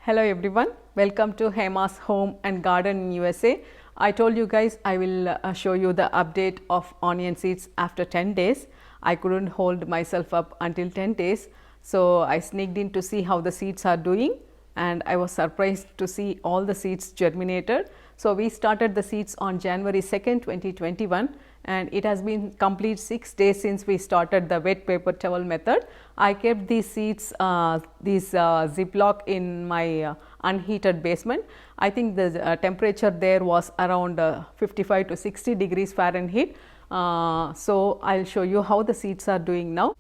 Hello everyone, welcome to Hema's Home and Garden in USA. I told you guys I will show you the update of onion seeds after 10 days. I couldn't hold myself up until 10 days. So I sneaked in to see how the seeds are doing, and I was surprised to see all the seeds germinated. So we started the seeds on January 2nd, 2021, and it has been complete 6 days since we started the wet paper towel method. I kept these seeds, Ziploc in my unheated basement. I think the temperature there was around 55 to 60 degrees Fahrenheit. So I will show you how the seeds are doing now.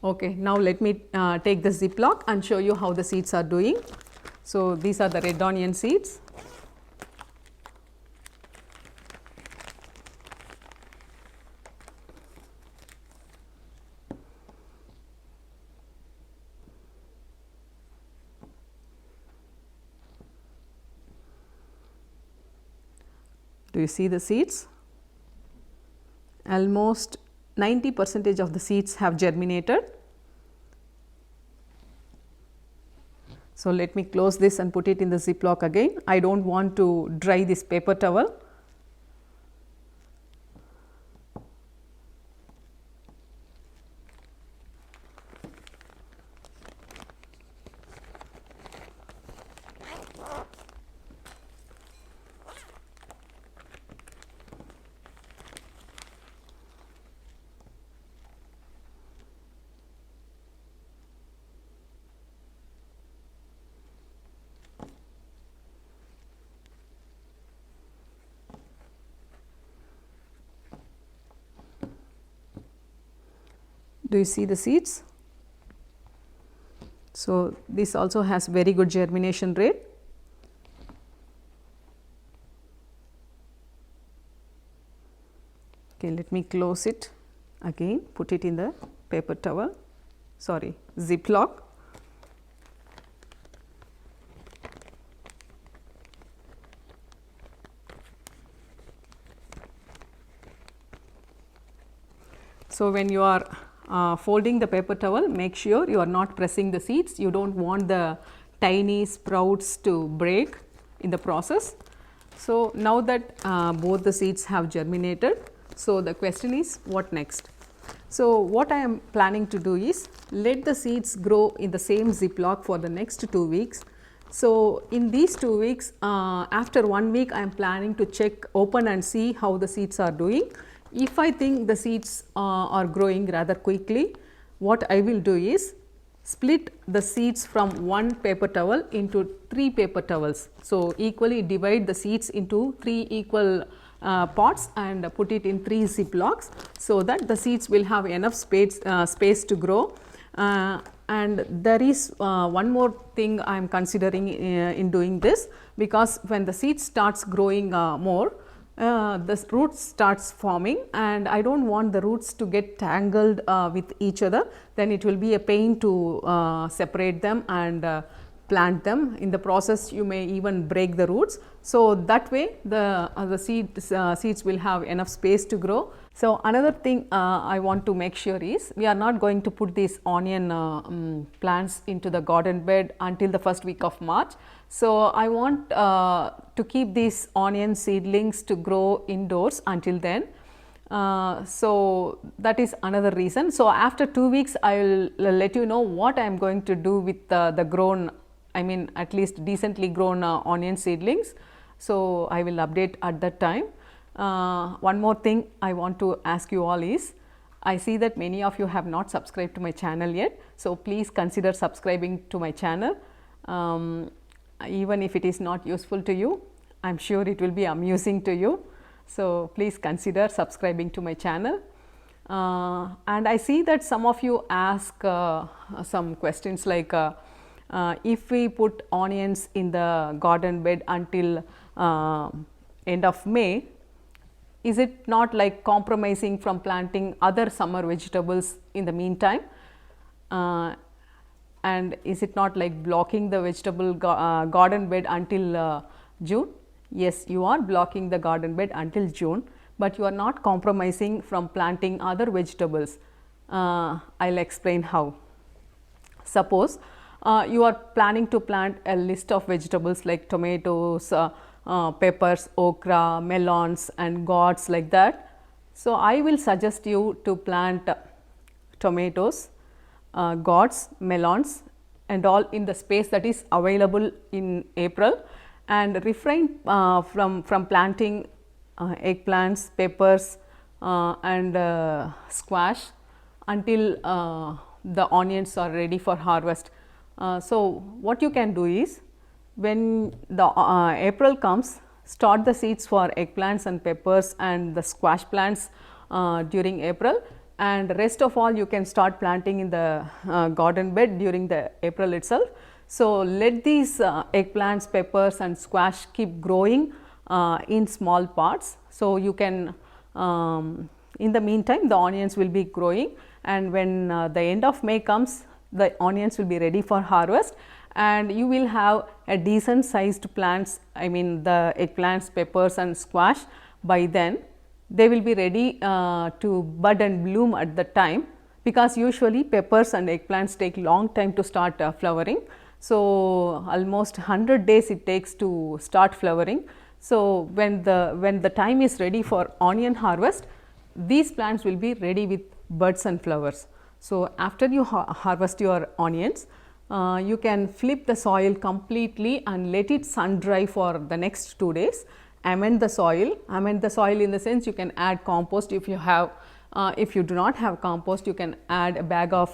Okay, now let me take the Ziploc and show you how the seeds are doing. So these are the red onion seeds. Do you see the seeds? Almost 90% of the seeds have germinated. So let me close this and put it in the Ziploc again. I don't want to dry this paper towel. Do you see the seeds? So this also has very good germination rate. Okay, let me close it again, put it in the paper towel, sorry, Ziploc. So when you are folding the paper towel, make sure you are not pressing the seeds. You don't want the tiny sprouts to break in the process. So now that both the seeds have germinated, so the question is what next? So what I am planning to do is let the seeds grow in the same Ziploc for the next 2 weeks. So in these 2 weeks, after 1 week, I am planning to check, open and see how the seeds are doing. If I think the seeds are growing rather quickly, what I will do is split the seeds from one paper towel into 3 paper towels. So equally divide the seeds into 3 equal pots and put it in 3 Ziplocs, so that the seeds will have enough space to grow. And there is one more thing I am considering in doing this, because when the seed starts growing more, the roots starts forming, and I don't want the roots to get tangled with each other. Then it will be a pain to separate them and plant them. In the process, you may even break the roots. So that way the seeds will have enough space to grow. So another thing I want to make sure is we are not going to put these onion plants into the garden bed until the first week of March. So I want to keep these onion seedlings to grow indoors until then. So that is another reason. So after 2 weeks, I will let you know what I am going to do with the grown, I mean at least decently grown onion seedlings. So I will update at that time. One more thing I want to ask you all is, I see that many of you have not subscribed to my channel yet. So please consider subscribing to my channel. Even if it is not useful to you, I am sure it will be amusing to you. So please consider subscribing to my channel. And I see that some of you ask some questions like, if we put onions in the garden bed until end of May, is it not like compromising from planting other summer vegetables in the meantime? And is it not like blocking the vegetable garden bed until June? Yes, you are blocking the garden bed until June, but you are not compromising from planting other vegetables. I will explain how. Suppose you are planning to plant a list of vegetables like tomatoes, peppers, okra, melons and gourds like that. So, I will suggest you to plant tomatoes, gourds, melons and all in the space that is available in April, and refrain from planting eggplants, peppers and squash until the onions are ready for harvest. So, what you can do is, when the April comes, start the seeds for eggplants and peppers and the squash plants during April, and rest of all you can start planting in the garden bed during the April itself. So, let these eggplants, peppers and squash keep growing in small pots. So, you can in the meantime the onions will be growing, and when the end of May comes, the onions will be ready for harvest and you will have a decent sized plants, I mean the eggplants, peppers and squash. By then they will be ready to bud and bloom at the time, because usually peppers and eggplants take long time to start flowering. So, almost 100 days it takes to start flowering. So, when the time is ready for onion harvest, these plants will be ready with buds and flowers. So, after you harvest your onions, you can flip the soil completely and let it sun dry for the next 2 days. Amend the soil in the sense you can add compost if you have. If you do not have compost, you can add a bag of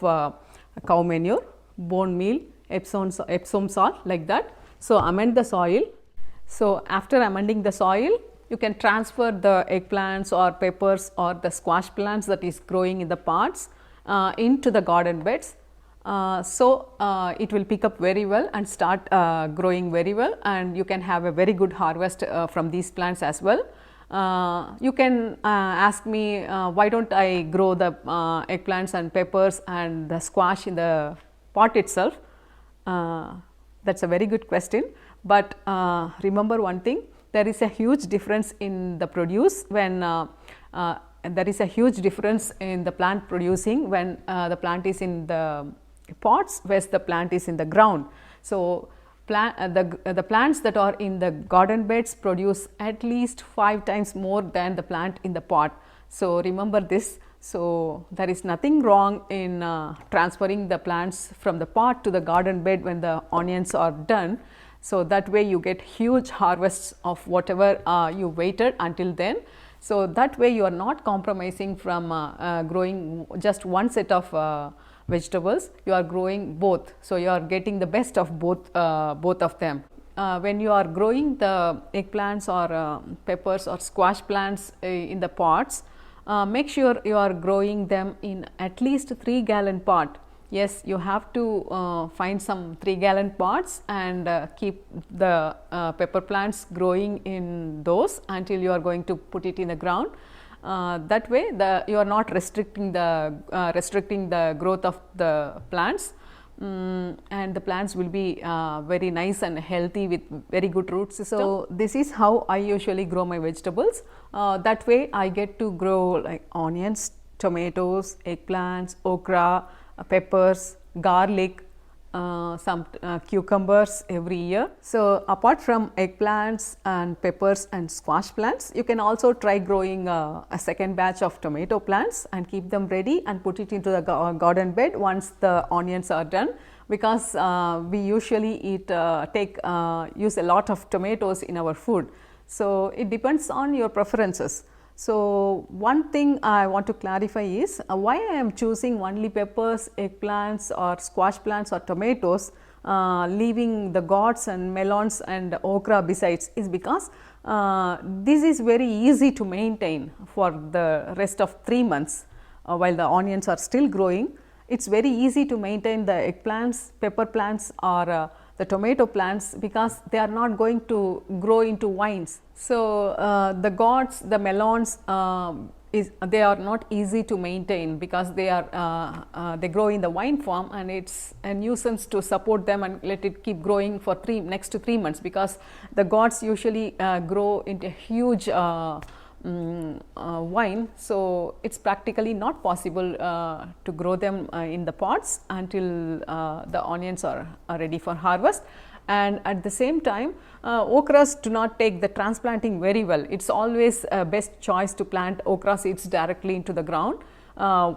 cow manure, bone meal, Epsom salt like that. So, amend the soil. So, after amending the soil, you can transfer the eggplants or peppers or the squash plants that is growing in the pots into the garden beds. It will pick up very well and start growing very well, and you can have a very good harvest from these plants as well. You can ask me why don't I grow the eggplants and peppers and the squash in the pot itself. That is a very good question, but remember one thing, there is a huge difference in the produce when there is a huge difference in the plant producing when the plant is in the pots whereas the plant is in the ground. So, the plants that are in the garden beds produce at least 5 times more than the plant in the pot. So, remember this. So, there is nothing wrong in transferring the plants from the pot to the garden bed when the onions are done. So, that way you get huge harvests of whatever you waited until then. So, that way you are not compromising from growing just one set of vegetables, you are growing both. So, you are getting the best of both of them. When you are growing the eggplants or peppers or squash plants in the pots, make sure you are growing them in at least 3-gallon pot. Yes, you have to find some 3-gallon pots and keep the pepper plants growing in those until you are going to put it in the ground. That way you are not restricting the growth of the plants, and the plants will be very nice and healthy with very good root system. So, this is how I usually grow my vegetables. That way I get to grow like onions, tomatoes, eggplants, okra, peppers, garlic, some cucumbers every year. So, apart from eggplants and peppers and squash plants, you can also try growing a second batch of tomato plants and keep them ready and put it into the garden bed once the onions are done, because we usually use a lot of tomatoes in our food. So, it depends on your preferences. So, one thing I want to clarify is why I am choosing only peppers, eggplants or squash plants or tomatoes, leaving the gourds and melons and okra besides, is because this is very easy to maintain for the rest of 3 months while the onions are still growing. It is very easy to maintain the eggplants, pepper plants or the tomato plants, because they are not going to grow into vines. So, the gourds, the melons they are not easy to maintain because they grow in the vine form, and it is a nuisance to support them and let it keep growing for next to 3 months, because the gourds usually grow into huge vine, so it's practically not possible to grow them in the pots until the onions are ready for harvest. And at the same time, okras do not take the transplanting very well. It's always best choice to plant okra seeds directly into the ground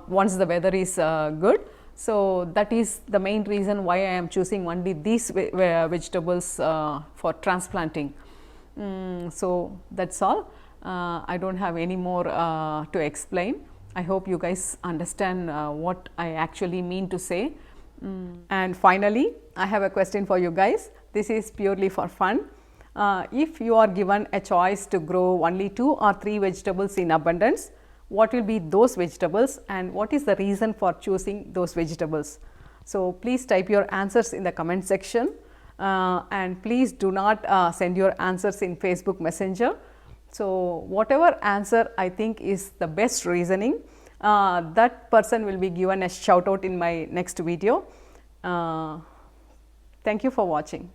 once the weather is good. So that is the main reason why I am choosing only these vegetables for transplanting. So that's all. I don't have any more to explain. I hope you guys understand what I actually mean to say. And finally, I have a question for you guys. This is purely for fun. If you are given a choice to grow only 2 or 3 vegetables in abundance, what will be those vegetables and what is the reason for choosing those vegetables? So please type your answers in the comment section, and please do not send your answers in Facebook Messenger. So whatever answer I think is the best reasoning, that person will be given a shout out in my next video. Thank you for watching.